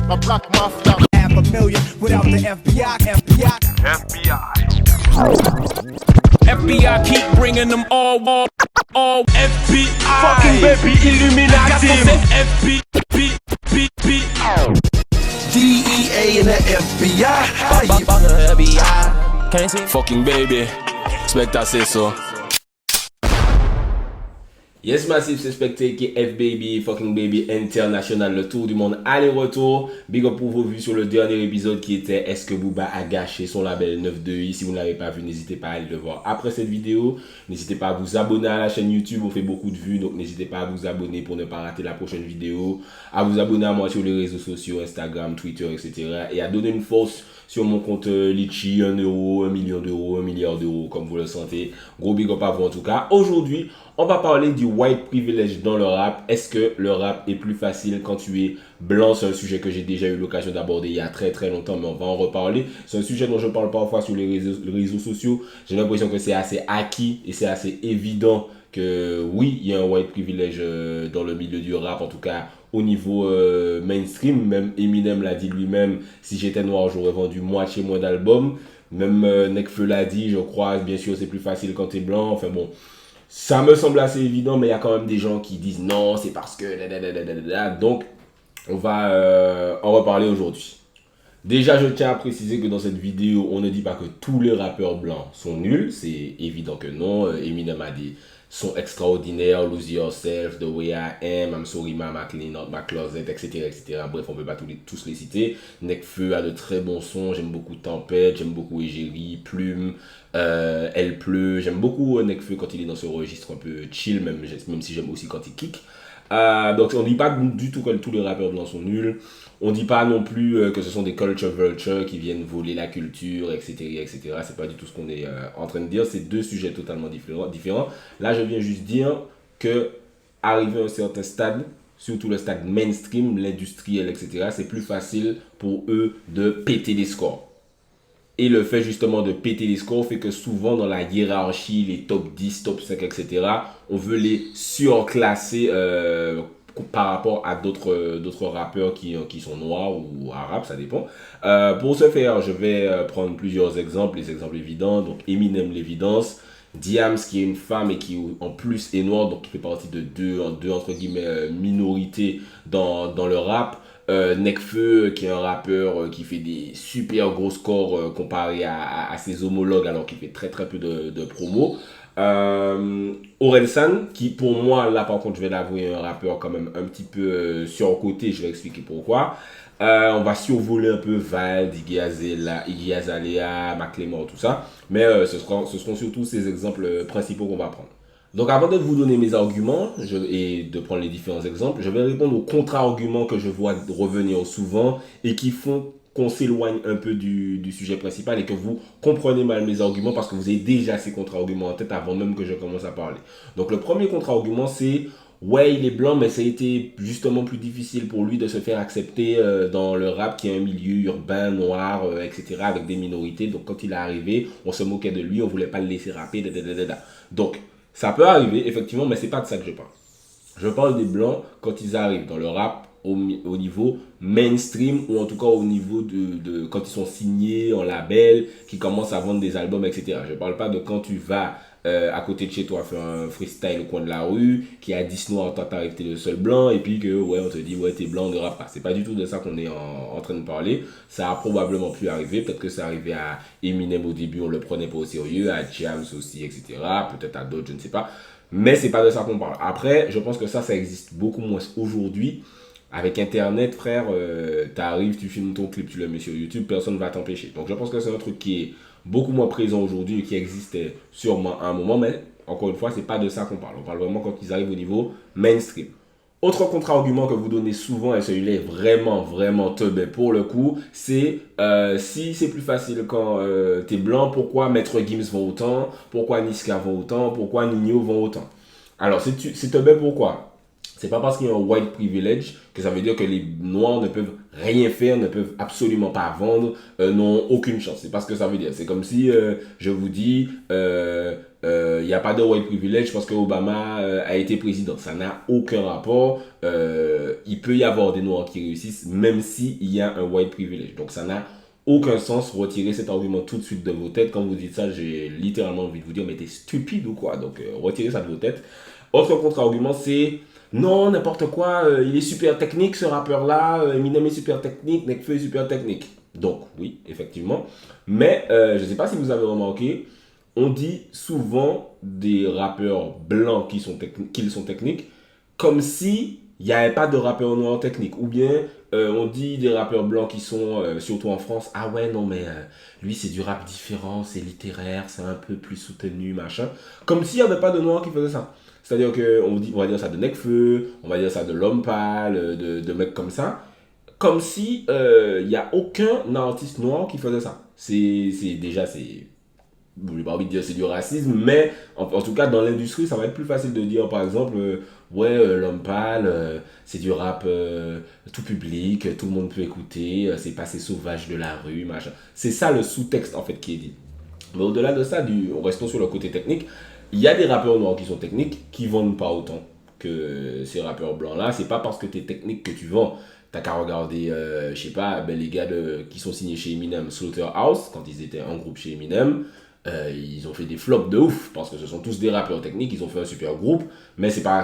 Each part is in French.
My black mafia. Half a million without the FBI. FBI keep bringing them all FBI. Fucking baby Illuminati. DEA and the FBI. Fucking baby. Spectre c'est ça. Yes Massive, c'est Spectre qui est F-Baby, Fucking Baby International, le tour du monde aller-retour. Big up pour vos vues sur le dernier épisode qui était Est-ce que Booba a gâché son label 9-2i. Si vous ne l'avez pas vu, n'hésitez pas à aller le voir après cette vidéo. N'hésitez pas à vous abonner à la chaîne YouTube, on fait beaucoup de vues, donc n'hésitez pas à vous abonner pour ne pas rater la prochaine vidéo. À vous abonner à moi sur les réseaux sociaux, Instagram, Twitter, etc. Et à donner une force sur mon compte Litchi, 1 euro, 1 million d'euros, 1 milliard d'euros, comme vous le sentez. Gros big up à vous en tout cas. Aujourd'hui, on va parler du white privilege dans le rap. Est-ce que le rap est plus facile quand tu es blanc? C'est un sujet que j'ai déjà eu l'occasion d'aborder il y a très longtemps, mais on va en reparler. C'est un sujet dont je parle parfois sur les réseaux sociaux. J'ai l'impression que c'est assez acquis et c'est assez évident que oui, il y a un white privilege dans le milieu du rap, en tout cas au niveau mainstream. Même Eminem l'a dit lui-même, si j'étais noir, j'aurais vendu moitié moins d'albums. Même Nekfeu l'a dit, je crois, bien sûr, c'est plus facile quand t'es blanc. Enfin bon, ça me semble assez évident, mais il y a quand même des gens qui disent non, c'est parce que... Donc, on va en reparler aujourd'hui. Déjà, je tiens à préciser que dans cette vidéo, on ne dit pas que tous les rappeurs blancs sont nuls. C'est évident que non. Eminem a des sons extraordinaires, Lose Yourself, The Way I Am, I'm Sorry Mama, Clean Out My Closet, etc. Bref, on ne peut pas tous les citer. Nekfeu a de très bons sons. J'aime beaucoup Tempête, j'aime beaucoup Égérie, Plume, Elle pleut. J'aime beaucoup Nekfeu quand il est dans ce registre un peu chill, même si j'aime aussi quand il kick. Donc on ne dit pas du tout que tous les rappeurs blancs sont nuls. On ne dit pas non plus que ce sont des culture vultures qui viennent voler la culture, etc. C'est pas du tout ce qu'on est en train de dire. C'est deux sujets totalement différents. Là, je viens juste dire que arrivé à un certain stade, surtout le stade mainstream, l'industriel, etc., c'est plus facile pour eux de péter les scores. Et le fait justement de péter les scores fait que souvent dans la hiérarchie, les top 10, top 5, etc., on veut les surclasser par rapport à d'autres rappeurs qui sont noirs ou arabes, ça dépend. Pour ce faire, je vais prendre plusieurs exemples, les exemples évidents. Donc Eminem, l'évidence. Diams, qui est une femme et qui en plus est noire, donc qui fait partie de deux entre guillemets minorités dans le rap. Nekfeu, qui est un rappeur qui fait des super gros scores comparé à ses homologues, alors qu'il fait très peu de promos. Orelsan, qui pour moi, là par contre je vais l'avouer, est un rappeur quand même un petit peu surcoté, je vais expliquer pourquoi. On va survoler un peu Vald, Iggy Azalea, Macklemore, tout ça, mais ce seront surtout ces exemples principaux qu'on va prendre. Donc avant de vous donner mes arguments et de prendre les différents exemples, je vais répondre aux contre-arguments que je vois revenir souvent et qui font qu'on s'éloigne un peu du sujet principal et que vous comprenez mal mes arguments parce que vous avez déjà ces contre-arguments en tête avant même que je commence à parler. Donc le premier contre-argument, c'est ouais, il est blanc, mais ça a été justement plus difficile pour lui de se faire accepter dans le rap qui est un milieu urbain, noir, etc., avec des minorités. Donc quand il est arrivé, on se moquait de lui, on voulait pas le laisser rapper, Donc ça peut arriver, effectivement, mais c'est pas de ça que je parle. Je parle des blancs quand ils arrivent dans le rap au niveau mainstream, ou en tout cas au niveau de quand ils sont signés en label, qui commencent à vendre des albums, etc. Je parle pas de quand tu vas à côté de chez toi faire un freestyle au coin de la rue, qui a 10 noirs, toi t'arrives, t'es le seul blanc, et puis que ouais on te dit ouais t'es blanc, ne rappe pas. C'est pas du tout de ça qu'on est en train de parler. Ça a probablement pu arriver, peut-être que c'est arrivé à Eminem au début, on le prenait pas au sérieux, à James aussi, etc. Peut-être à d'autres, je ne sais pas. Mais c'est pas de ça qu'on parle. Après, je pense que ça existe beaucoup moins aujourd'hui. Avec Internet, frère, t'arrives, tu filmes ton clip, tu le mets sur YouTube, personne ne va t'empêcher. Donc je pense que c'est un truc qui est beaucoup moins présent aujourd'hui et qui existait sûrement à un moment, mais encore une fois, c'est pas de ça qu'on parle. On parle vraiment quand ils arrivent au niveau mainstream. Autre contre-argument que vous donnez souvent, et celui-là est vraiment teubé pour le coup, c'est si c'est plus facile quand t'es blanc, pourquoi Maître Gims vend autant, pourquoi Niska vend autant, pourquoi Nino vend autant. Alors c'est teubé pourquoi? C'est pas parce qu'il y a un white privilege que ça veut dire que les noirs ne peuvent rien faire, ne peuvent absolument pas vendre, n'ont aucune chance. C'est pas ce que ça veut dire. C'est comme si je vous dis il n'y a pas de white privilege parce que Obama a été président. Ça n'a aucun rapport. Il peut y avoir des noirs qui réussissent même s'il y a un white privilege. Donc ça n'a aucun sens. Retirez cet argument tout de suite de vos têtes. Quand vous dites ça, j'ai littéralement envie de vous dire mais t'es stupide ou quoi? Donc retirez ça de vos têtes. Autre contre-argument, c'est non, n'importe quoi, il est super technique ce rappeur-là, Eminem est super technique, Nekfeu est super technique. Donc oui, effectivement. Mais je ne sais pas si vous avez remarqué, on dit souvent des rappeurs blancs qu'ils sont techniques, comme si il n'y avait pas de rappeurs noirs techniques. Ou bien on dit des rappeurs blancs qui sont, surtout en France, ah ouais, non mais lui c'est du rap différent, c'est littéraire, c'est un peu plus soutenu, machin. Comme s'il n'y avait pas de noirs qui faisaient ça. C'est-à-dire on va dire ça de Nekfeu, on va dire ça de L'Homme Pâle, de mecs comme ça. Comme si il n'y a aucun artiste noir qui faisait ça. Déjà, je n'ai pas envie de dire c'est du racisme, mais en tout cas, dans l'industrie, ça va être plus facile de dire, par exemple, L'Homme Pâle, c'est du rap tout public, tout le monde peut écouter, c'est pas ces sauvages de la rue, machin. C'est ça le sous-texte, en fait, qui est dit. Mais au-delà de ça, restons sur le côté technique, il y a des rappeurs noirs qui sont techniques, qui vendent pas autant que ces rappeurs blancs-là. C'est pas parce que tu es technique que tu vends. T'as qu'à regarder, je sais pas, les gars qui sont signés chez Eminem, Slaughterhouse, quand ils étaient en groupe chez Eminem, ils ont fait des flops de ouf, parce que ce sont tous des rappeurs techniques, ils ont fait un super groupe, mais c'est pas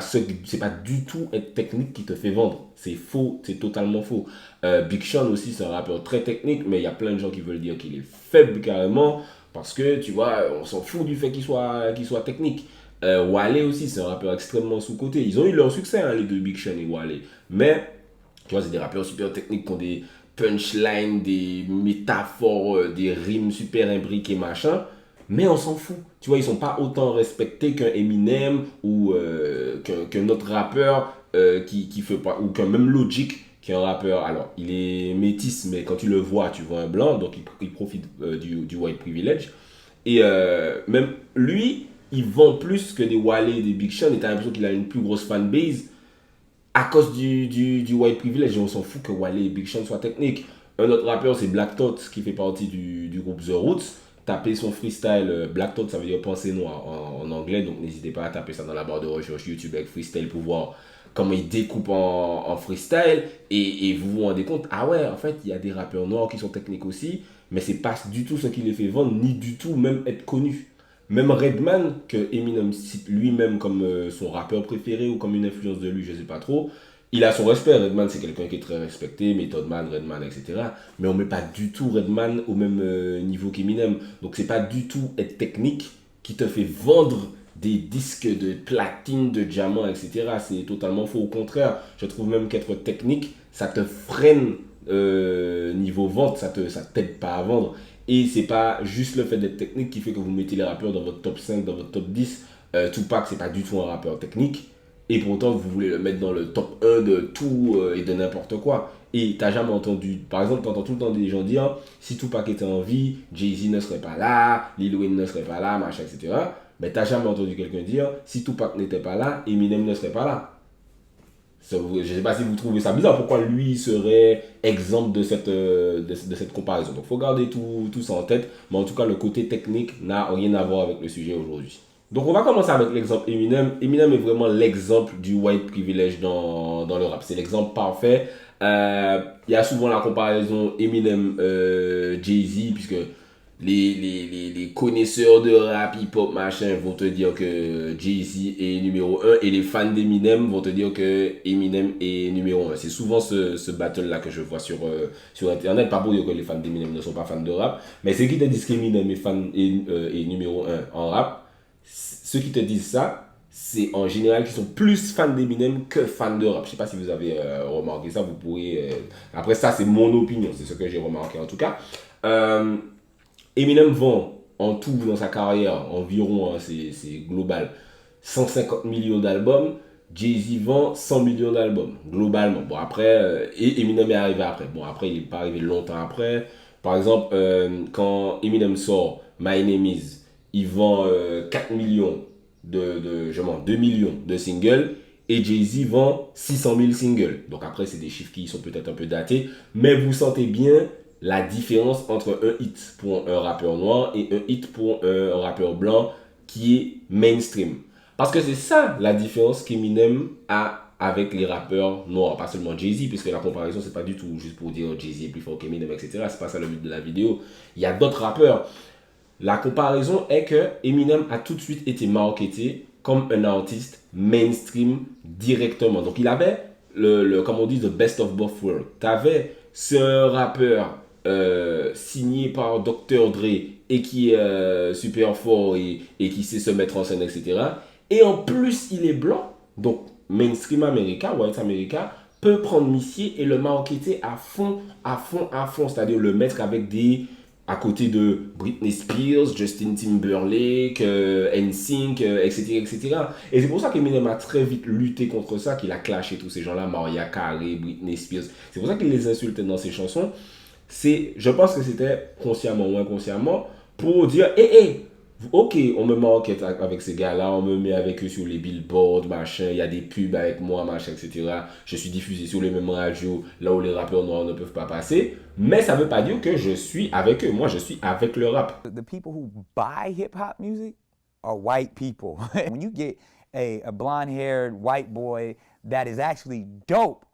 du tout être technique qui te fait vendre. C'est faux, c'est totalement faux. Big Sean aussi, c'est un rappeur très technique, mais il y a plein de gens qui veulent dire qu'il est faible carrément, parce que, tu vois, on s'en fout du fait qu'il soit technique. Wale aussi, c'est un rappeur extrêmement sous-coté. Ils ont eu leur succès, hein, les deux, Big Sean et Wale, mais... Tu vois, c'est des rappeurs super techniques qui ont des punchlines, des métaphores, des rimes super imbriquées, machin. Mais on s'en fout. Tu vois, ils sont pas autant respectés qu'un Eminem ou qu'un autre rappeur qui fait pas... Ou qu'un même Logic, qui est un rappeur. Alors, il est métis, mais quand tu le vois, tu vois un blanc. Donc, il profite du white privilege. Et même lui, il vend plus que des Wale et des Big Sean. Et tu as l'impression qu'il a une plus grosse fanbase. À cause du white privilege, on s'en fout que Wale et Big Sean soient techniques. Un autre rappeur, c'est Black Thought, qui fait partie du groupe The Roots. Tapez son freestyle, Black Thought, ça veut dire pensée noire en anglais, donc n'hésitez pas à taper ça dans la barre de recherche YouTube avec freestyle pour voir comment il découpe en freestyle. Et vous vous rendez compte, ah ouais, en fait, il y a des rappeurs noirs qui sont techniques aussi, mais c'est pas du tout ce qui les fait vendre, ni du tout même être connus. Même Redman, que Eminem cite lui-même comme son rappeur préféré ou comme une influence de lui, je sais pas trop, il a son respect. Redman, c'est quelqu'un qui est très respecté, Method Man, Redman, etc. Mais on met pas du tout Redman au même niveau qu'Eminem. Donc c'est pas du tout être technique qui te fait vendre des disques de platine, de diamants, etc. C'est totalement faux. Au contraire, je trouve même qu'être technique, ça te freine niveau vente, ça t'aide pas à vendre. Et c'est pas juste le fait d'être technique qui fait que vous mettez les rappeurs dans votre top 5, dans votre top 10. Tupac, c'est pas du tout un rappeur technique. Et pourtant, vous voulez le mettre dans le top 1 de tout et de n'importe quoi. Et t'as jamais entendu, par exemple, t'entends tout le temps des gens dire si Tupac était en vie, Jay-Z ne serait pas là, Lil Wayne ne serait pas là, machin, etc. Mais t'as jamais entendu quelqu'un dire si Tupac n'était pas là, Eminem ne serait pas là. Je ne sais pas si vous trouvez ça bizarre, pourquoi lui serait exemple de cette comparaison. Donc il faut garder tout ça en tête, mais en tout cas le côté technique n'a rien à voir avec le sujet aujourd'hui. Donc on va commencer avec l'exemple Eminem. Eminem est vraiment l'exemple du white privilege dans le rap, c'est l'exemple parfait. Il y a souvent la comparaison Eminem Jay-Z, puisque les connaisseurs de rap, hip-hop, machin vont te dire que Jay-Z est numéro 1 et les fans d'Eminem vont te dire que Eminem est numéro 1. C'est souvent ce battle-là que je vois sur Internet. Pas pour dire que les fans d'Eminem ne sont pas fans de rap, mais ceux qui te disent qu'Eminem est numéro 1 en rap, ceux qui te disent ça, c'est en général qui sont plus fans d'Eminem que fans de rap. Je sais pas si vous avez remarqué ça, vous pourrez... Après ça, c'est mon opinion, c'est ce que j'ai remarqué en tout cas. Eminem vend en tout dans sa carrière environ, c'est global, 150 millions d'albums. Jay-Z vend 100 millions d'albums, globalement. Bon, après, et Eminem est arrivé après. Bon, après, il n'est pas arrivé longtemps après. Par exemple, quand Eminem sort My Name Is, il vend 4 millions 2 millions de singles. Et Jay-Z vend 600 000 singles. Donc après, c'est des chiffres qui sont peut-être un peu datés. Mais vous sentez bien la différence entre un hit pour un rappeur noir et un hit pour un rappeur blanc. qui est mainstream. Parce que c'est ça la différence qu'Eminem a avec les rappeurs noirs, pas seulement Jay-Z, puisque la comparaison, c'est pas du tout juste pour dire Jay-Z est plus fort qu'Eminem, etc. C'est pas ça le but de la vidéo. Il y a d'autres rappeurs. La comparaison est que Eminem a tout de suite été marketé comme un artiste mainstream directement. Donc il avait comme on dit, the best of both worlds. T'avais ce rappeur signé par Dr. Dre et qui est super fort et qui sait se mettre en scène, etc. Et en plus, il est blanc. Donc, mainstream America, white America, peut prendre Missy et le marketer à fond. C'est-à-dire le mettre avec à côté de Britney Spears, Justin Timberlake, NSYNC, etc. Et c'est pour ça qu'Eminem a très vite lutté contre ça, qu'il a clashé tous ces gens-là, Mariah Carey, Britney Spears. C'est pour ça qu'il les insultait dans ses chansons. Je pense que c'était consciemment ou inconsciemment pour dire, ok, on me market avec ces gars-là, on me met avec eux sur les billboards, machin, il y a des pubs avec moi, machin, etc. Je suis diffusé sur les mêmes radios, là où les rappeurs noirs ne peuvent pas passer. Mais ça ne veut pas dire que je suis avec eux. Moi, je suis avec le rap. The people who buy hip-hop music are white people. When you get a blonde-haired white boy that is actually dope,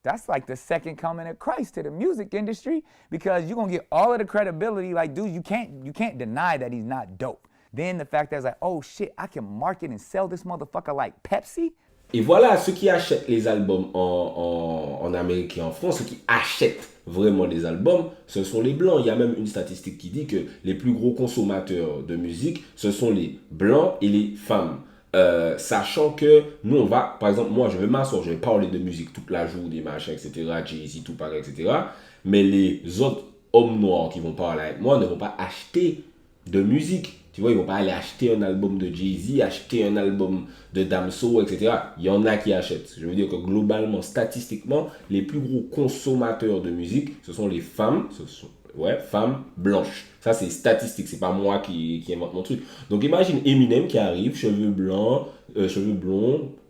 that's like the second coming of Christ to the music industry, because you're gonna get all of the credibility. Like, dude, you can't deny that he's not dope. Then the fact that it's like, oh shit, I can market and sell this motherfucker like Pepsi. Et voilà, ceux qui achètent les albums en Amérique et en France, ceux qui achètent vraiment les albums, ce sont les blancs. Il y a même une statistique qui dit que les plus gros consommateurs de musique, ce sont les blancs et les femmes. Sachant que nous on va, par exemple, moi je vais m'asseoir, je vais parler de musique toute la journée, machin, etc., Jay-Z, tout pareil, etc. Mais les autres hommes noirs qui vont parler avec moi ne vont pas acheter de musique. Tu vois, ils vont pas aller acheter un album de Jay-Z, acheter un album de Damso, etc. Il y en a qui achètent. Je veux dire que globalement, statistiquement, les plus gros consommateurs de musique, ce sont les femmes, femmes blanches. Ça, c'est statistique, c'est pas moi qui invente mon truc. Donc, imagine Eminem qui arrive, cheveux blonds,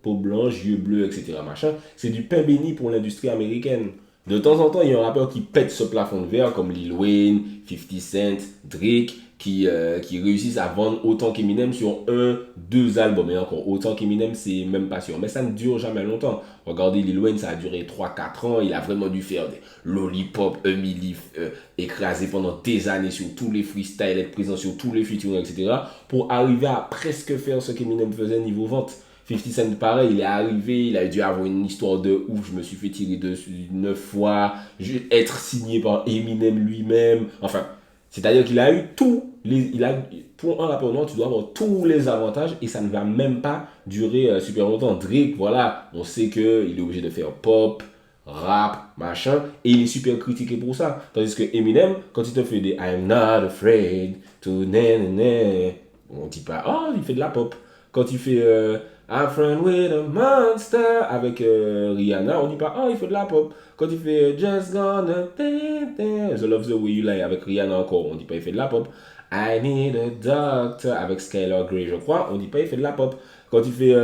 peau blanche, yeux bleus, etc. Machin. C'est du pain béni pour l'industrie américaine. De temps en temps, il y a un rappeur qui pète ce plafond de verre, comme Lil Wayne, 50 Cent, Drake, qui réussissent à vendre autant qu'Eminem sur 2 albums. Et encore, autant qu'Eminem, c'est même pas sûr. Mais ça ne dure jamais longtemps. Regardez, Lil Wayne, ça a duré 3-4 ans. Il a vraiment dû faire des lollipop, écrasé pendant des années sur tous les freestyles, être présent sur tous les featuring, etc. pour arriver à presque faire ce qu'Eminem faisait niveau vente. 50 Cent, pareil, il est arrivé, il a dû avoir une histoire de ouf, je me suis fait tirer dessus 9 fois, être signé par Eminem lui-même, enfin, c'est-à-dire qu'il a eu pour un rappeur noir, tu dois avoir tous les avantages et ça ne va même pas durer super longtemps. Drake, voilà, on sait qu'il est obligé de faire pop, rap, machin, et il est super critiqué pour ça. Tandis que Eminem, quand il te fait des I'm not afraid to on dit pas, oh, il fait de la pop. Quand il fait I'm friend with a monster avec Rihanna, on dit pas, oh, il fait de la pop. Quand il fait Just Gonna I Love the Way You Lie avec Rihanna encore, on dit pas, il fait de la pop. I Need a Doctor avec Skylar Grey, je crois, on dit pas, il fait de la pop. Quand il fait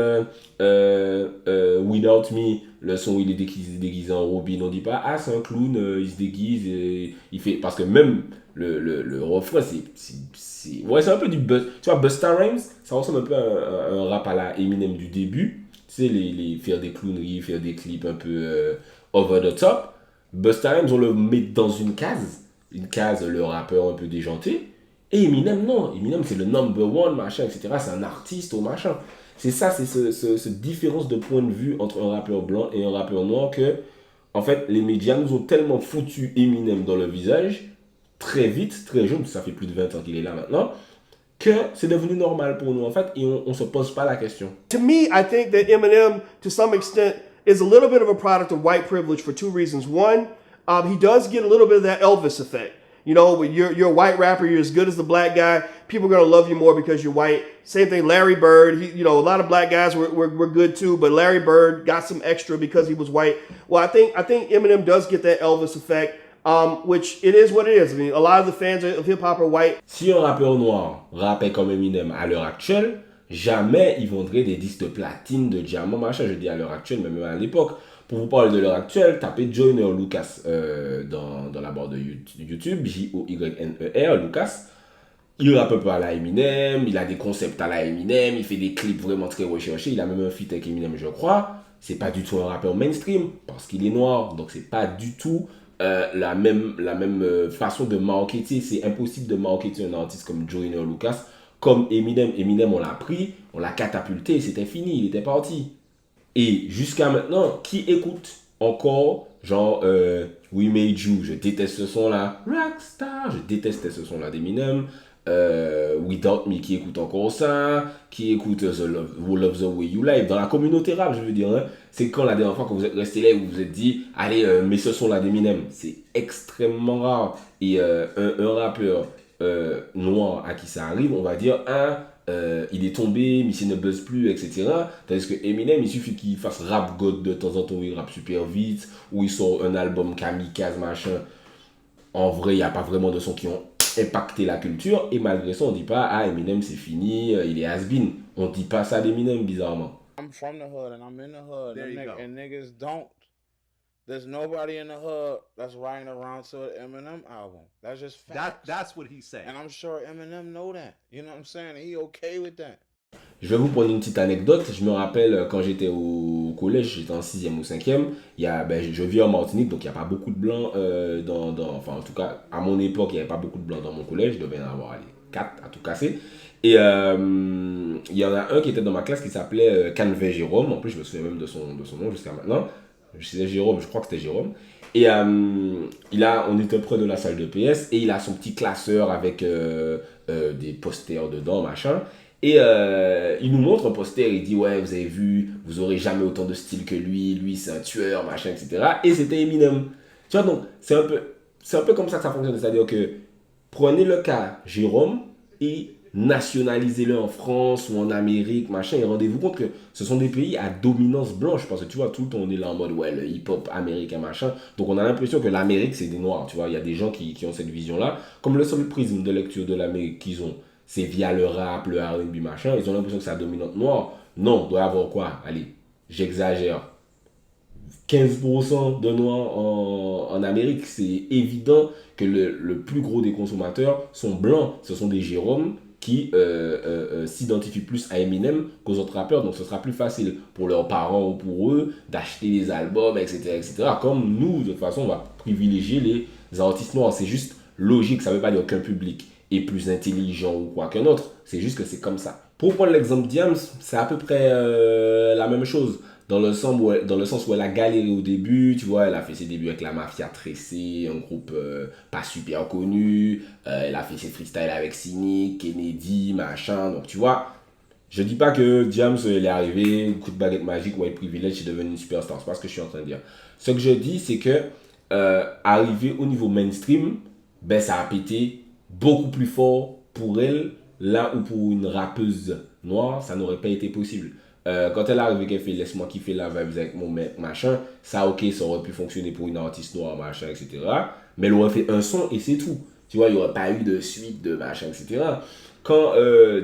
Without Me, le son où il est déguisé en Robin, on dit pas, ah, c'est un clown, il se déguise, il fait, parce que même le refrain, c'est un peu du buzz. Tu vois, Busta Rhymes, ça ressemble un peu à un rap à la Eminem du début. Tu sais, faire des clowneries, faire des clips un peu over the top. Busta Rhymes, on le met dans une case, le rappeur un peu déjanté. Et Eminem, non. Eminem, c'est le number one, machin, etc. C'est un artiste, machin. C'est ça, c'est cette différence de point de vue entre un rappeur blanc et un rappeur noir que, en fait, les médias nous ont tellement foutu Eminem dans le visage, très vite, très jeune, ça fait plus de 20 ans qu'il est là maintenant, que c'est devenu normal pour nous, en fait, et on se pose pas la question. To me, I think that Eminem, to some extent, is a little bit of a product of white privilege for 2 reasons. One, he does get a little bit of that Elvis effect. You know, when you're a white rapper, you're as good as the black guy. People are going to love you more because you're white. Same thing, Larry Bird. A lot of black guys were good too, but Larry Bird got some extra because he was white. Well, I think Eminem does get that Elvis effect, which it is what it is. I mean, a lot of the fans of hip-hop are white. Si un rappeur noir rappait comme Eminem à l'heure actuelle, jamais il vendrait des disques de platine, de diamant, machin. Je dis à l'heure actuelle, mais même à l'époque. Pour vous parler de l'heure actuelle, tapez Joyner Lucas dans la barre de YouTube, Joyner Lucas. il rappe un peu à la Eminem, il a des concepts à la Eminem, il fait des clips vraiment très recherchés, il a même un feat avec Eminem, je crois. C'est pas du tout un rappeur mainstream, parce qu'il est noir, donc c'est pas du tout la même façon de marketer. C'est impossible de marketer un artiste comme Joyner Lucas, comme Eminem. Eminem, on l'a pris, on l'a catapulté, c'était fini, il était parti. Et jusqu'à maintenant, qui écoute encore, genre, We Made You, je déteste ce son-là, Rockstar, je détestais ce son-là d'Eminem, Without Me, qui écoute encore ça, qui écoute Who Loves the Way You Live, dans la communauté rap, je veux dire, hein, c'est quand la dernière fois que vous êtes resté là et vous vous êtes dit, allez, mets ce son-là d'Eminem, c'est extrêmement rare. Et un rappeur noir à qui ça arrive, on va dire, il est tombé, mais il ne buzz plus, etc. Tandis que Eminem, il suffit qu'il fasse rap god de temps en temps, où il rappe super vite, où il sort un album kamikaze, machin. En vrai, il n'y a pas vraiment de sons qui ont impacté la culture, et malgré ça, on ne dit pas, ah, Eminem, c'est fini, il est has-been. On ne dit pas ça d'Eminem, bizarrement. I'm from the hood and I'm in the hood. There Them you go. And niggas don't. There's nobody in the hood that's riding around to an Eminem album. That's just facts. That's what he's saying. And I'm sure Eminem know that. You know what I'm saying? He okay with that. Je vais vous prendre une petite anecdote. Je me rappelle quand j'étais au collège, j'étais en 6e ou 5e. Je vis en Martinique, donc il n'y a pas beaucoup de blancs enfin, en tout cas, à mon époque, il n'y avait pas beaucoup de blancs dans mon collège. Je devais en avoir 4 à tout casser. Et il y en a un qui était dans ma classe qui s'appelait Canvet Jérôme. En plus, je me souviens même de son nom jusqu'à maintenant. Je disais Jérôme, je crois que c'était Jérôme. Et on était près de la salle de PS et il a son petit classeur avec des posters dedans, machin. Et il nous montre un poster, il dit ouais, vous avez vu, vous aurez jamais autant de style que lui c'est un tueur, machin, etc. Et c'était Eminem. Tu vois, donc c'est un peu comme ça que ça fonctionne. C'est-à-dire que prenez le cas Jérôme et nationalisez-le en France ou en Amérique, machin, et rendez-vous compte que ce sont des pays à dominance blanche, parce que tu vois, tout le temps on est là en mode, ouais, le hip-hop américain, machin, donc on a l'impression que l'Amérique c'est des noirs, tu vois, il y a des gens qui ont cette vision-là, comme le seul prisme de lecture de l'Amérique qu'ils ont, c'est via le rap, le R&B, machin, ils ont l'impression que c'est la dominante noire. Non, il doit y avoir quoi? Allez, j'exagère. 15% de noirs en Amérique, c'est évident que le plus gros des consommateurs sont blancs, ce sont des Jérômes, qui s'identifient plus à Eminem qu'aux autres rappeurs, donc ce sera plus facile pour leurs parents ou pour eux d'acheter des albums, etc., etc. Comme nous, de toute façon, on va privilégier les artistes noirs, c'est juste logique, ça ne veut pas dire qu'un public est plus intelligent ou quoi qu'un autre, c'est juste que c'est comme ça. Pour prendre l'exemple Diams, c'est à peu près la même chose. Dans le sens où elle a galéré au début, tu vois, elle a fait ses débuts avec la Mafia Tressé, un groupe pas super connu, elle a fait ses freestyles avec Cynic, Kennedy, machin, donc tu vois, je dis pas que Diams, elle est arrivée, coup de baguette magique, white privilege, c'est devenu une superstar, c'est pas ce que je suis en train de dire. Ce que je dis, c'est que arriver au niveau mainstream, ben ça a pété beaucoup plus fort pour elle, là où pour une rappeuse noire, ça n'aurait pas été possible. Quand elle arrive et qu'elle fait laisse-moi kiffer la vibe avec mon mec, machin, ça ok, ça aurait pu fonctionner pour une artiste noire, machin, etc. Mais elle aurait fait un son et c'est tout. Tu vois, il n'y aurait pas eu de suite, de machin, etc. Quand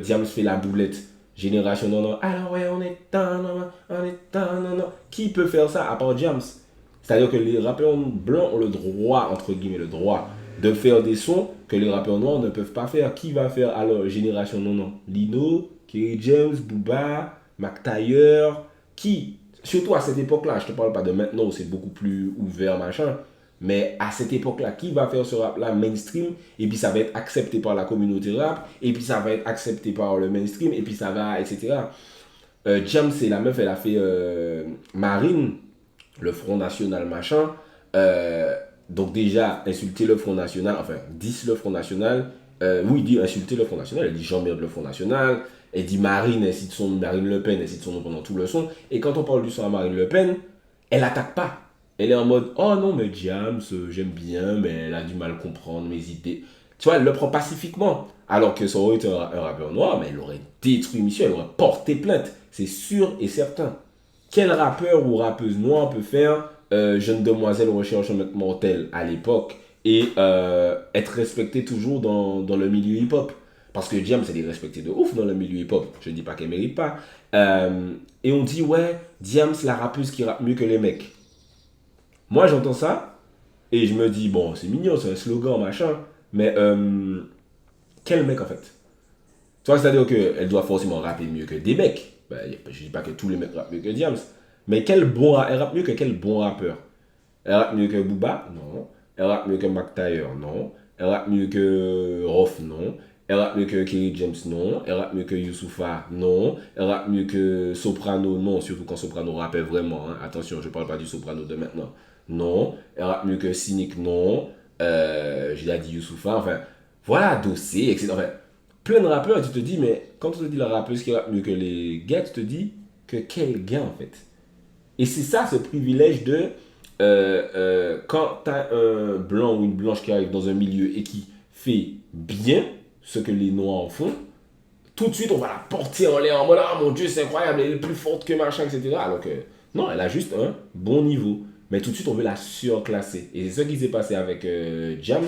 Diams fait la boulette, Génération non, alors ouais, on est non. Qui peut faire ça à part Diams? C'est-à-dire que les rappeurs blancs ont le droit, entre guillemets, le droit de faire des sons que les rappeurs noirs ne peuvent pas faire. Qui va faire alors Génération non? Lino, Kerry James, Booba, Mac Taylor, qui, surtout à cette époque-là, je te parle pas de maintenant où c'est beaucoup plus ouvert, machin, mais à cette époque-là, qui va faire ce rap-là mainstream, et puis ça va être accepté par la communauté rap, et puis ça va être accepté par le mainstream, et puis ça va, etc. Jam, c'est la meuf, elle a fait Marine, le Front National, machin, donc déjà, insulter le Front National, enfin, 10 le Front National, oui, il dit insulter le Front National, elle dit j'emmerde le Front National, elle dit Marine Le Pen, elle cite son nom pendant tout le son. Et quand on parle du son à Marine Le Pen, elle attaque pas. Elle est en mode, oh non, mais Diams, j'aime bien, mais elle a du mal à comprendre mes idées. Tu vois, elle le prend pacifiquement. Alors que ça aurait été un rappeur noir, mais elle aurait détruit Mission, elle aurait porté plainte. C'est sûr et certain. Quel rappeur ou rappeuse noire peut faire Jeune demoiselle recherche un mec mortel à l'époque et être respecté toujours dans le milieu hip-hop? Parce que Diams, elle est respectée de ouf dans le milieu hip-hop. Je ne dis pas qu'elle ne mérite pas. Et on dit, ouais, Diams, la rappeuse qui rappe mieux que les mecs. Moi, j'entends ça et je me dis, bon, c'est mignon, c'est un slogan, machin. Mais quel mec en fait? Tu vois, c'est-à-dire qu'elle doit forcément rapper mieux que des mecs. Ben, je dis pas que tous les mecs rappent mieux que Diams. Mais elle rappe mieux que quel bon rappeur? Elle rappe mieux que Booba? Non. Elle rappe mieux que Mac Taylor? Non. Elle rappe mieux que Rof? Non. Elle rappe mieux que Kerry James? Non. Elle rappe mieux que Youssoupha? Non. Elle rappe mieux que Soprano? Non. Surtout quand Soprano rappait vraiment. Hein. Attention, je parle pas du Soprano de maintenant. Non. Elle rappe mieux que Cynic? Non. J'ai déjà dit Youssoupha. Enfin, voilà, Dossé, etc. Enfin, plein de rappeurs, et tu te dis, mais quand on te dit la rappeuse qui rappe mieux que les gars, tu te dis que quel gars en fait. Et c'est ça ce privilège de quand tu as un blanc ou une blanche qui arrive dans un milieu et qui fait bien ce que les noirs font, tout de suite on va la porter en l'air en mode ah mon dieu c'est incroyable, elle est plus forte que machin, etc. Alors que non, elle a juste un bon niveau. Mais tout de suite on veut la surclasser. Et c'est ce qui s'est passé avec Jams.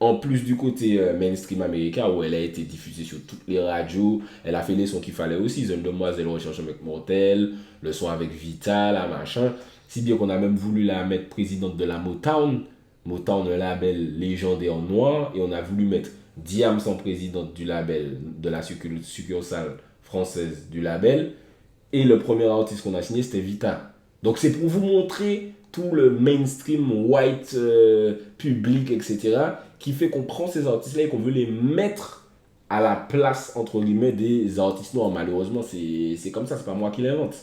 En plus du côté mainstream américain où elle a été diffusée sur toutes les radios, elle a fait les sons qu'il fallait aussi, Jeune Demoiselle recherche un mec mortel, le son avec Vita, la machin. Si bien qu'on a même voulu la mettre présidente de la Motown. Motown, un label légendaire noir, et on a voulu mettre Diams en présidente du label, de la succursale française du label. Et le premier artiste qu'on a signé, c'était Vita. Donc c'est pour vous montrer tout le mainstream white public, etc., qui fait qu'on prend ces artistes-là et qu'on veut les mettre à la place, entre guillemets, des artistes noirs. Malheureusement, c'est comme ça, c'est pas moi qui l'invente.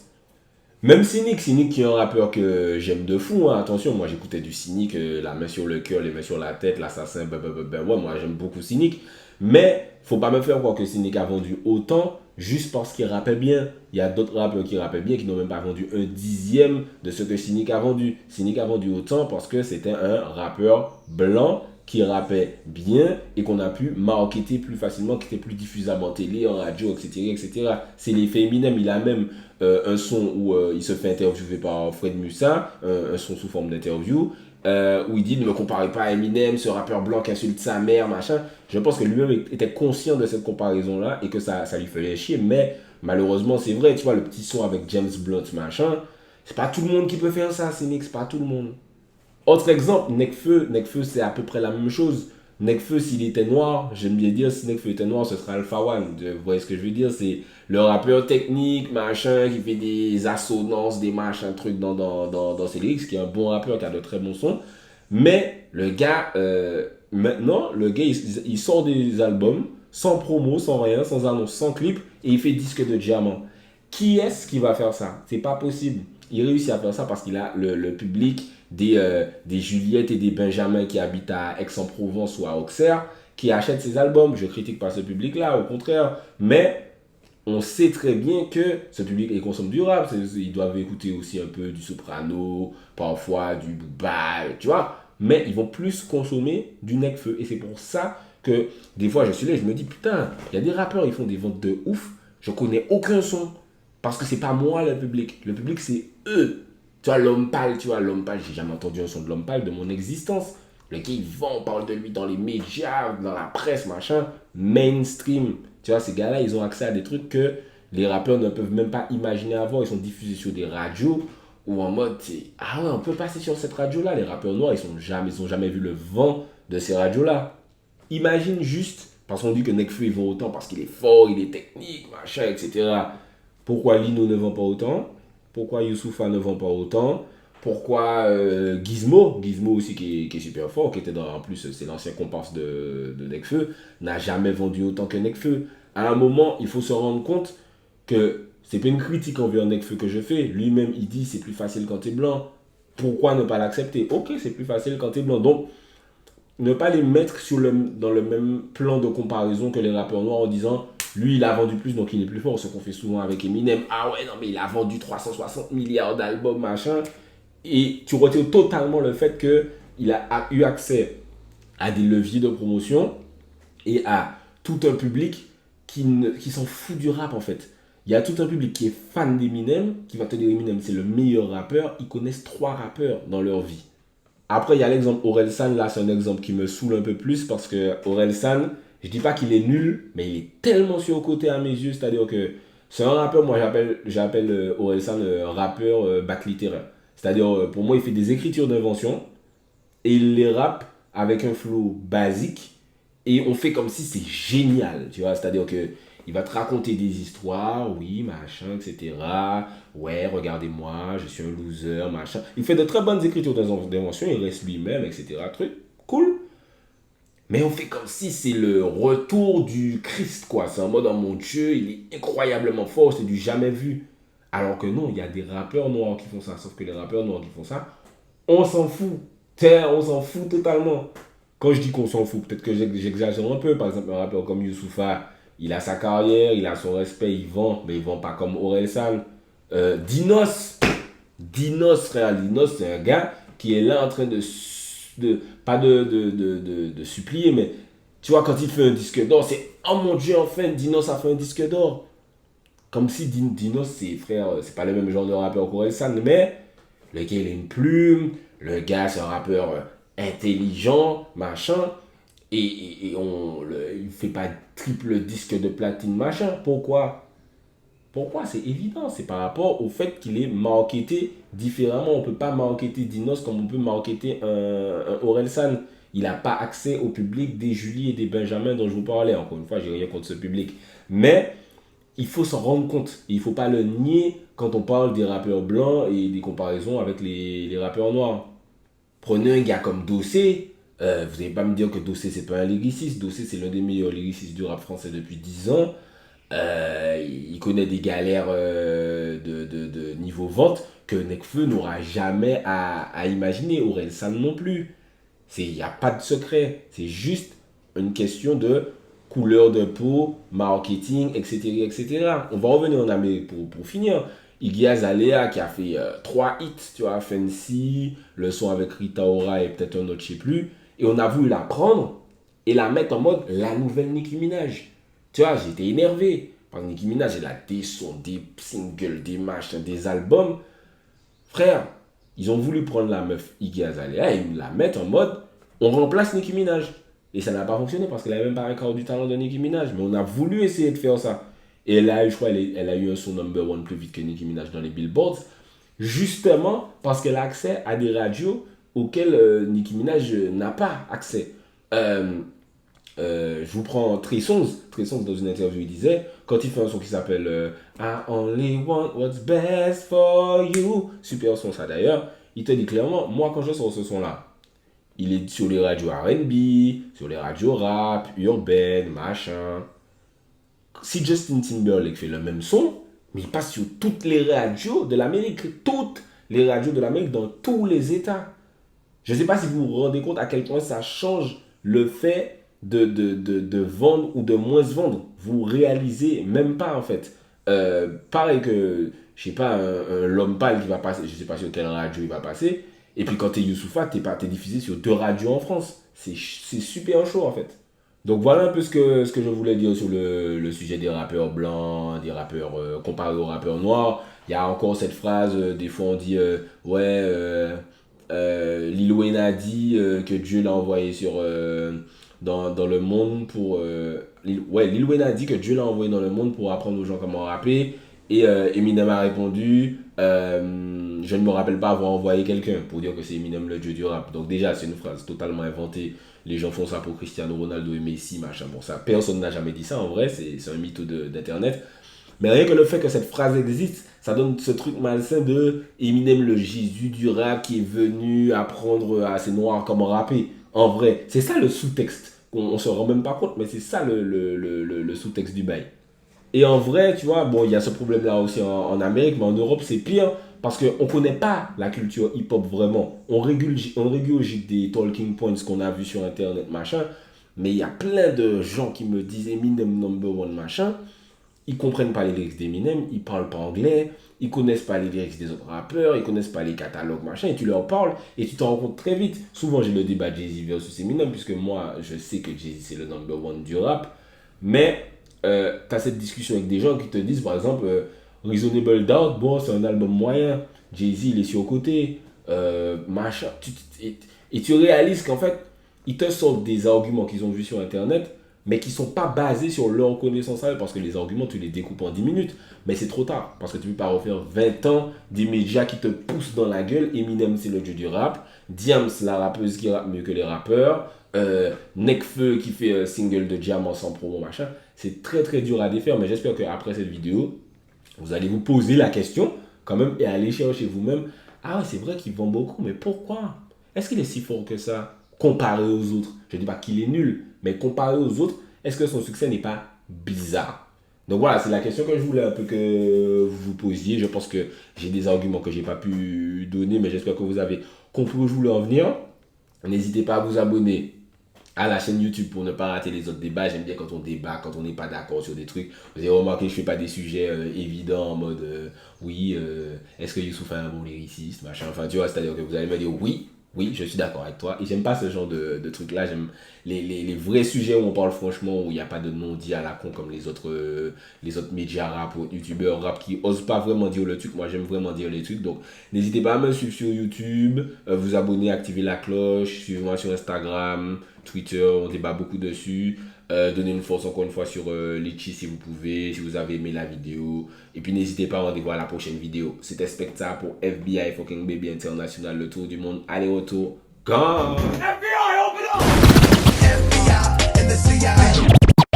Même Cynic qui est un rappeur que j'aime de fou, hein. Attention, moi j'écoutais du Cynic, la main sur le cœur, les mains sur la tête, l'assassin, ouais, moi j'aime beaucoup Cynic. Mais faut pas me faire croire que Cynic a vendu autant juste parce qu'il rappait bien. Il y a d'autres rappeurs qui rappaient bien qui n'ont même pas vendu un dixième de ce que Cynic a vendu. Cynic a vendu autant parce que c'était un rappeur blanc qui rappait bien et qu'on a pu marketer plus facilement, qui était plus diffusable en télé, en radio, etc. etc. C'est l'effet Eminem. Il a même un son où il se fait interviewer par Fred Musa, un son sous forme d'interview, où il dit ne me comparez pas à Eminem, ce rappeur blanc qui insulte sa mère, machin. Je pense que lui-même était conscient de cette comparaison-là et que ça lui faisait chier, mais malheureusement c'est vrai, tu vois, le petit son avec James Blunt, machin, c'est pas tout le monde qui peut faire ça, c'est pas tout le monde. Autre exemple, Nekfeu c'est à peu près la même chose. Nekfeu, s'il était noir, j'aime bien dire, si Nekfeu était noir, ce serait Alpha One. Vous voyez ce que je veux dire? C'est le rappeur technique, machin, qui fait des assonances, des machins, trucs dans ses lyrics, qui est un bon rappeur, qui a de très bons sons. Mais le gars, maintenant, il sort des albums sans promo, sans rien, sans annonce, sans clip, et il fait disque de diamant. Qui est-ce qui va faire ça? C'est pas possible. Il réussit à faire ça parce qu'il a le public des Juliette et des Benjamin qui habitent à Aix-en-Provence ou à Auxerre, qui achètent ses albums. Je critique pas ce public-là, au contraire. Mais on sait très bien que ce public, il consomme du rap. Ils doivent écouter aussi un peu du Soprano, parfois du Booba, tu vois. Mais ils vont plus consommer du Nekfeu. Et c'est pour ça que des fois, je suis là et je me dis, putain, il y a des rappeurs, ils font des ventes de ouf. Je connais aucun son. Parce que c'est pas moi le public. Le public, c'est eux. Tu vois, l'homme pâle, j'ai jamais entendu un son de l'homme pâle de mon existence. Le gars, il vend, on parle de lui dans les médias, dans la presse, machin, mainstream. Tu vois, ces gars-là, ils ont accès à des trucs que les rappeurs ne peuvent même pas imaginer avant. Ils sont diffusés sur des radios où en mode, ah ouais, on peut passer sur cette radio-là. Les rappeurs noirs, ils ont jamais vu le vent de ces radios-là. Imagine juste, parce qu'on dit que Nekfeu, il vend autant parce qu'il est fort, il est technique, machin, etc. Pourquoi Lino ne vend pas autant? Pourquoi Youssoupha ne vend pas autant? Pourquoi Gizmo aussi qui est super fort, qui était en plus c'est l'ancien comparse de Nekfeu, n'a jamais vendu autant que Nekfeu. À un moment, il faut se rendre compte que c'est pas une critique envers Nekfeu que je fais. Lui-même, il dit c'est plus facile quand t'es blanc. Pourquoi ne pas l'accepter? Ok, c'est plus facile quand t'es blanc. Donc, ne pas les mettre dans le même plan de comparaison que les rappeurs noirs en disant lui il a vendu plus donc il est plus fort, ce qu'on fait souvent avec Eminem. Ah ouais non mais il a vendu 360 milliards d'albums machin, et tu retires totalement le fait qu'il a eu accès à des leviers de promotion et à tout un public qui s'en fout du rap en fait. Il y a tout un public qui est fan d'Eminem, qui va te dire Eminem c'est le meilleur rappeur. Ils connaissent 3 rappeurs dans leur vie. Après, il y a l'exemple Orelsan. Là, c'est un exemple qui me saoule un peu plus parce que Orelsan, je dis pas qu'il est nul, mais il est tellement surcoté à mes yeux. C'est-à-dire que c'est un rappeur, moi j'appelle Orelsan un rappeur bac littéraire. C'est-à-dire, pour moi, il fait des écritures d'invention et il les rappe avec un flow basique Et on fait comme si c'est génial, tu vois. C'est-à-dire que il va te raconter des histoires, oui, machin, etc. Ouais, regardez-moi, je suis un loser, machin. Il fait de très bonnes écritures d'invention, il reste lui-même, etc. Truc cool. Mais on fait comme si c'est le retour du Christ, quoi. C'est en mode, oh mon Dieu, il est incroyablement fort, c'est du jamais vu. Alors que non, il y a des rappeurs noirs qui font ça. Sauf que les rappeurs noirs qui font ça, on s'en fout. On s'en fout totalement. Quand je dis qu'on s'en fout, peut-être que j'exagère un peu. Par exemple, un rappeur comme Youssoupha, il a sa carrière, il a son respect, il vend, mais il vend pas comme Orelsan. Dinos, frère, Dinos, c'est un gars qui est là en train pas de supplier, mais tu vois, quand il fait un disque d'or, c'est oh mon Dieu, enfin, Dinos a fait un disque d'or. Comme si Dinos, c'est frère, c'est pas le même genre de rappeur qu'Orelsan, mais le gars, il a une plume, le gars, c'est un rappeur intelligent, machin, et il fait pas triple disque de platine, machin. Pourquoi? C'est évident, c'est par rapport au fait qu'il est marketé différemment. On peut pas marketer Dinos comme on peut marketer un Orelsan. Il n'a pas accès au public des Julie et des Benjamin dont je vous parlais. Encore une fois, j'ai rien contre ce public. Mais il faut s'en rendre compte. Il ne faut pas le nier quand on parle des rappeurs blancs et des comparaisons avec les rappeurs noirs. Prenez un gars comme Dossé. Vous n'allez pas me dire que Dossé, c'est pas un lyriciste. Dossé, c'est l'un des meilleurs lyricistes du rap français depuis 10 ans. Il connaît des galères de niveau vente que Nekfeu n'aura jamais à imaginer. Orelsan non plus. Il n'y a pas de secret. C'est juste une question de couleur de peau, marketing, etc. etc. On va revenir en Amérique pour finir. Iggy Azalea qui a fait 3 hits, tu vois, Fancy, le son avec Rita Ora et peut-être un autre, je sais plus. Et on a voulu la prendre et la mettre en mode la nouvelle Nicki Minaj. Tu vois, j'étais énervé. Parce que Nicki Minaj, elle a des sons, des singles, des machins, des albums. Frère, ils ont voulu prendre la meuf Iggy Azalea et la mettre en mode on remplace Nicki Minaj. Et ça n'a pas fonctionné parce qu'elle n'avait même pas un quart du talent de Nicki Minaj. Mais on a voulu essayer de faire ça. Et elle a eu, je crois, elle a eu un son number one plus vite que Nicki Minaj dans les billboards. Justement parce qu'elle a accès à des radios auxquelles Nicki Minaj n'a pas accès. Je vous prends Trey Songz. Trey Songz, dans une interview, il disait, quand il fait un son qui s'appelle I only want what's best for you, super son ça d'ailleurs, il te dit clairement, moi quand je sors ce son-là, il est sur les radios R&B, sur les radios rap, urbaine, machin. Si Justin Timberlake fait le même son, mais il passe sur toutes les radios de l'Amérique, toutes les radios de l'Amérique dans tous les États. Je ne sais pas si vous vous rendez compte à quel point ça change le fait de vendre ou de moins se vendre. Vous réalisez même pas en fait. Pareil que, je sais pas, un L'Homme Pâle qui va passer, je sais pas sur quelle radio il va passer. Et puis quand t'es Youssoupha, t'es diffusé sur 2 radios en France. C'est super chaud en fait. Donc voilà un peu ce que je voulais dire sur le sujet des rappeurs blancs, des rappeurs comparés aux rappeurs noirs. Il y a encore cette phrase, des fois on dit Lil Wayne a dit que Dieu l'a envoyé dans le monde pour... Lil Wayne a dit que Dieu l'a envoyé dans le monde pour apprendre aux gens comment rapper. Et Eminem a répondu je ne me rappelle pas avoir envoyé quelqu'un pour dire que c'est Eminem le dieu du rap. Donc déjà c'est une phrase totalement inventée. Les gens font ça pour Cristiano Ronaldo et Messi, machin. Bon, ça, personne n'a jamais dit ça en vrai, c'est un mytho d'internet. Mais rien que le fait que cette phrase existe, ça donne ce truc malsain de Eminem le Jésus du rap qui est venu apprendre à ces noirs comment rapper. En vrai, c'est ça le sous-texte. On se rend même pas compte, mais c'est ça le sous-texte du bail. Et en vrai, tu vois, bon, il y a ce problème-là aussi en Amérique, mais en Europe, c'est pire parce qu'on ne connaît pas la culture hip-hop vraiment. On régurgite des talking points qu'on a vus sur Internet, machin, mais il y a plein de gens qui me disent Eminem number one, machin. Ils ne comprennent pas les lyrics d'Eminem, ils ne parlent pas anglais, ils ne connaissent pas les lyrics des autres rappeurs, ils ne connaissent pas les catalogues, machin, et tu leur parles et tu t'en rends compte très vite. Souvent, j'ai le débat Jay-Z versus Eminem, puisque moi, je sais que Jay-Z, c'est le number one du rap, mais tu as cette discussion avec des gens qui te disent, par exemple, Reasonable Doubt, bon, c'est un album moyen, Jay-Z, il est surcoté, machin, et tu réalises qu'en fait, ils te sortent des arguments qu'ils ont vus sur Internet, mais qui ne sont pas basés sur leur connaissance réelle, parce que les arguments, tu les découpes en 10 minutes, mais c'est trop tard, parce que tu ne peux pas refaire 20 ans des médias qui te poussent dans la gueule. Eminem, c'est le dieu du rap, Diams, la rappeuse qui rappe mieux que les rappeurs, Nekfeu qui fait un single de Diamant sans promo, machin. C'est très très dur à défaire, mais j'espère qu'après cette vidéo, vous allez vous poser la question quand même et aller chercher vous-même. Ah ouais, c'est vrai qu'il vend beaucoup, mais pourquoi? Est-ce qu'il est si fort que ça comparé aux autres? Je ne dis pas qu'il est nul, mais comparé aux autres, est-ce que son succès n'est pas bizarre? Donc voilà, c'est la question que je voulais un peu que vous vous posiez. Je pense que j'ai des arguments que je n'ai pas pu donner, mais j'espère que vous avez compris où je voulais en venir. N'hésitez pas à vous abonner à la chaîne YouTube pour ne pas rater les autres débats. J'aime bien quand on débat, quand on n'est pas d'accord sur des trucs. Vous avez remarqué que je ne fais pas des sujets évidents en mode est-ce que Youssouf est un bon lyriciste, machin. Enfin, tu vois, c'est-à-dire que vous allez me dire oui, je suis d'accord avec toi. Et j'aime pas ce genre de trucs-là. J'aime les vrais sujets où on parle franchement, où il n'y a pas de non-dit à la con comme les autres médias rap ou youtubeurs rap qui osent pas vraiment dire le truc. Moi, j'aime vraiment dire les trucs. Donc, n'hésitez pas à me suivre sur YouTube, vous abonner, activer la cloche, suivez-moi sur Instagram, Twitter, on débat beaucoup dessus. Donnez une force encore une fois sur Litchi si vous pouvez, si vous avez aimé la vidéo. Et puis n'hésitez pas à rendez-vous à la prochaine vidéo. C'était Specta pour FBI Fucking Baby International, le tour du monde. Aller-retour, gone!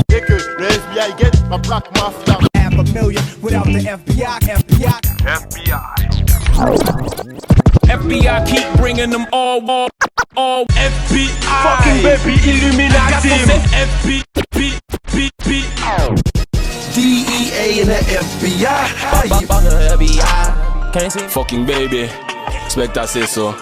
Dès que le FBI guette ma plaque mafia. $500,000 without the FBI. FBI keep bringing them all FBI. Fucking baby Illuminati. DEA and the FBI. Fucking baby, Specta c'est ça.